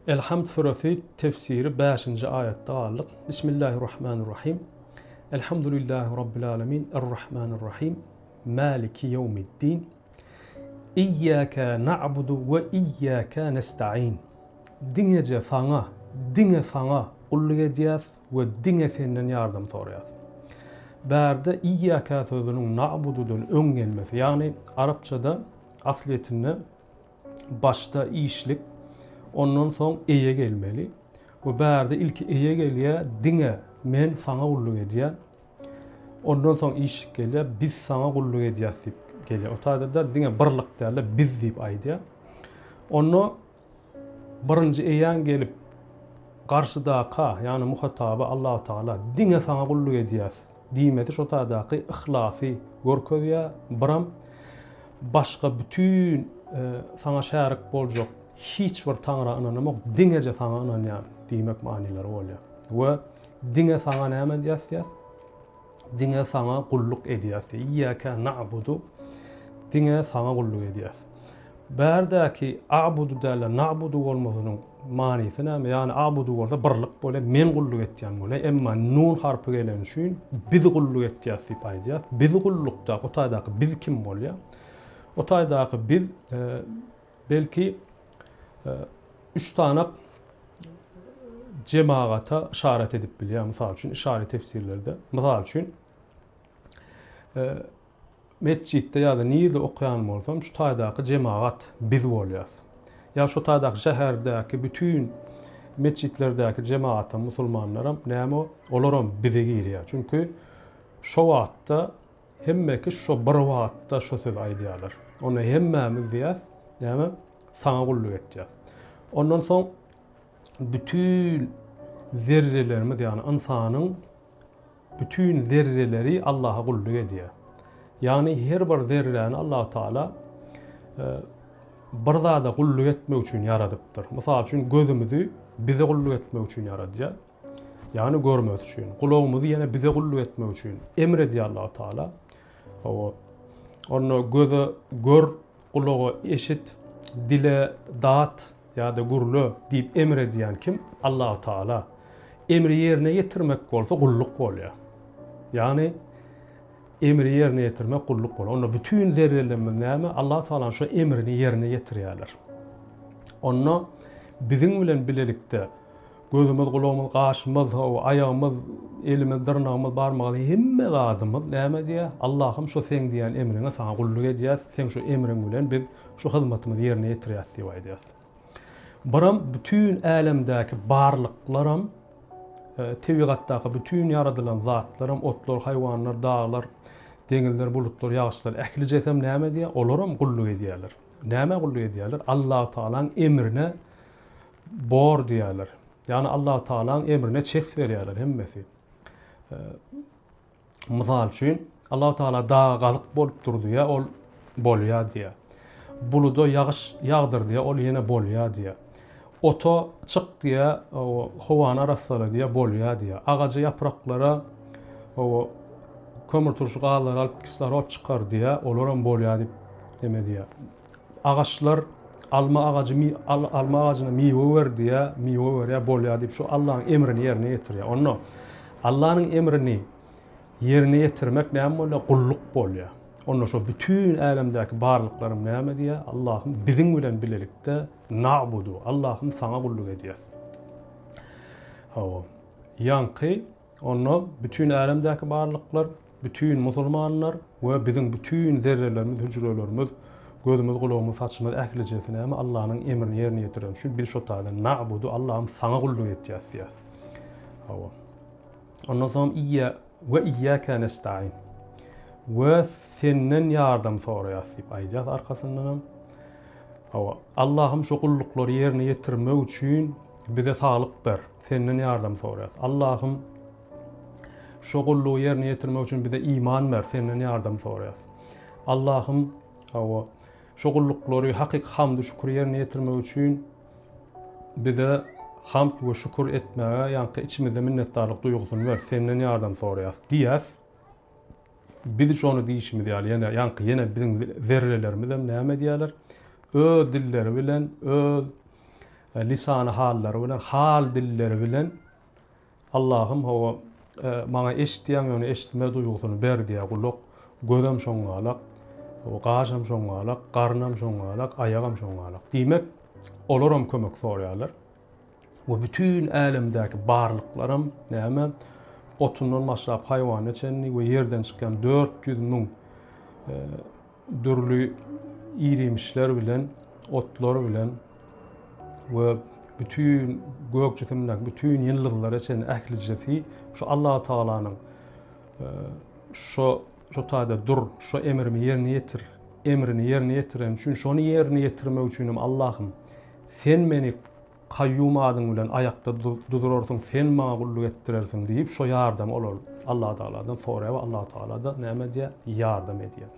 Elhamd suresi tefsiri 5. ayette ağırlık. Bismillahirrahmanirrahim. Elhamdülillahi Rabbil alemin. Errahmanirrahim. Maliki yevmiddin. İyyâke na'budu ve iyyâke nesta'in. Dinece sana kulluk ediyaz ve dine senden yardım soruyaz. Berde iyyâke sözünün na'budu'dan ön gelmesi. Yani Arapçada asliyetinde başta işlik, ondan son eye gelmeli. Ve berde ilk eye geliyor, dine men sana kulluk ediyen. Ondan son işlik geliyor, biz sana kulluk ediyaz deyip geliyor. O tarzda dine birlik derler, biz deyip aydiya. Onu birinci eyen gelip karşıdaki yani muhatabı Allah-u Teala dine sana kulluk ediyaz diýmesi şo taýdaky ihlasy görkezýär. Biram başga bütün sana şärik boljak hiç bir taňra inanamak, diňeje sana inanýar diýmek manyları bolýar. We diňe sana näme diýýär? Diňe sana kulluk edýär. İyyâke na'budu, diňe sana kulluk edýär. Bärdäki a'budu däle na'budu bolmasynyň manysy näme? Yani a'budu bolsa birlik bolýar, men kulluk etýän bolýar. Emma nun harpy gelen üçin biz kulluk etýäs diýip aýdýar. Biz kullukda o taýdaky biz kim bolýar? O taýdaky biz belki 3 tane cemaata işaret edip bilýär. Mysal üçin işaret tefsirlerde. Mysal üçin mesçitde ya da niyde okuyan bolsam şu taýdaky cemaat biz bolýar. Ya şu taýdaky şäherdäki bütün mescitlerdäki cemaata musulmanlara näme olaram bize girýär. Çünkü şo wagtda hemmeki şo bir wagtda şo söz aýdýarlar. Onu hemmemiz diýär, näme sana kulluk etýär. Ondan soň bütün zerrelerimiz yani insanyň bütün zerreleri Allah'a kulluk edýär. Yani her bir zerreni Allah-u Teala bir zada kulluk etmek üçin yaradypdyr. Mysal üçin gözümüzü bize kulluk etmek üçin yaradýar. Yani görmek üçin. Kulağımızı yine bize kulluk etmek üçin emredýär Allah-u Teala. Onu göze gör, kulağı eşit, dile dat ya da gurlu deyip emredýän kim? Allah-u Teala. Emri yerine getirmek bolsa kulluk bolýar. Yani emri yerine getirmek kulluk bolýar. Onu bütün zerrelerimiz näme? Allah-u Teala şu emrini yerine getirýärler. Onu bizim bilen bilelikde gözümüz, kulağımız, gaşymyz, ayağımız, elimiz, dırnağımız, barmağımız, hemme zadymyz näme diýär? Allah'ım şu sen diýen emrine sana kulluk edýär. Sen şu emrin bilen biz şu hyzmatymy yerine getirýäs diýip aýdýar. Biram bütün alemdäki barlyklaram, tebigatdaky bütün yaradylan zatlaram, otlar, haýwanlar, dağlar, deňizler, bulutlar, ýaşlar, ähli jesem näme diýär? Olaram kulluk edýärler. Näme kulluk edýärler? Allah-u Teala'nın emrine bor diýärler. Yani Allah-u Teala'nın emrine çes berýärler hemmesi. Mysal üçin Allah-u Teala dağa gazyk bolup durdy ya, ol bolýar diýär. Buluda ýagyş ýagdyr diýär, ol ýene bolýar diýär. Oto çık diýär, o howana araslara diýär, bolýar diýär. Agaja yapraklara o kömür turşu galar alyp kislorod çykar diýär, olaram bolýar diýip deme diýär. Agaçlar alma ağacına miwe wer diýär, miwe berýär, bolýar diýip şu Allah'ın emrini yerine getirýär. Onu Allah'ın emrini yerine getirmek näme bolýar? Kulluk bolýar. Onu şu bütün alemdäki barlyklarym näme diýär? Allah'ım biziň bilen bilelikde na'budu. Allah'ım sana kulluk edýär. Ýanky onu bütün alemdäki barlyklar, bütün musulmanlar we biziň bütün zerrelerimiz, hücrelerimiz, gözümüz, kulağımız, saçımız, ähli jesem näme Allah'ın emrini yerine getirýär. Şu bir şo taýda na'budu, Allah'ım sana kulluk edýär diýär. Ondan soň iyyâke nesta'in. Ve senden yardım soraýas diýip aýdýar arkasyndan. Allah'ım şu kullukları yerine getirmek üçin bize sağlık ber. Senden yardım soraýas. Allah'ım şu kulluğu yerine getirmek üçin bize iman ber. Senden yardım soraýas. Allah'ım şu kullukları hakik hamd şükür yerine getirmek üçin bize hamd ve şükür etmege, yani içimizde minnetdarlyk duýgusyny ber. Senden yardım soraýas diýär. Biz şonu diýişimiz ýaly, ýene biziň zerrelerimiz hem näme diýerler? Öz dilleri bilen, öz lisan-ı hallary bilen, hal dilleri bilen Allah'ım o bana eşitdiýän ýöne eşitme duýgusyny berdiýä gulak, gözem şoňalak, o gaşam şoňalak, garnam şoňalak, ayagam şoňalak. Diýmek, olaram kömek soraýarlar. Bu bütün älemdäki barlyklaram näme? Otundan başlap haýwan eçenli we ýerden çykan 400 000 dürli irimişler bilen, otlar bilen we bütün gök cisimdäki bütün ýyldızlar eçen ählijesi şu Allah Taalanyň şu taýda dur, şu emrimi ýerine ýetir, emrini ýerine ýetiren üçin şonu ýerine ýetirmek üçin Allah'ım sen meni kayyum adyň bilen ayakda dudurarsyň, sen maňa gulluk etdirersiň diýip şo ýardam olar Allah Taala'dan soraýar we Allah Taala da näme diýär? Ýardam edýär.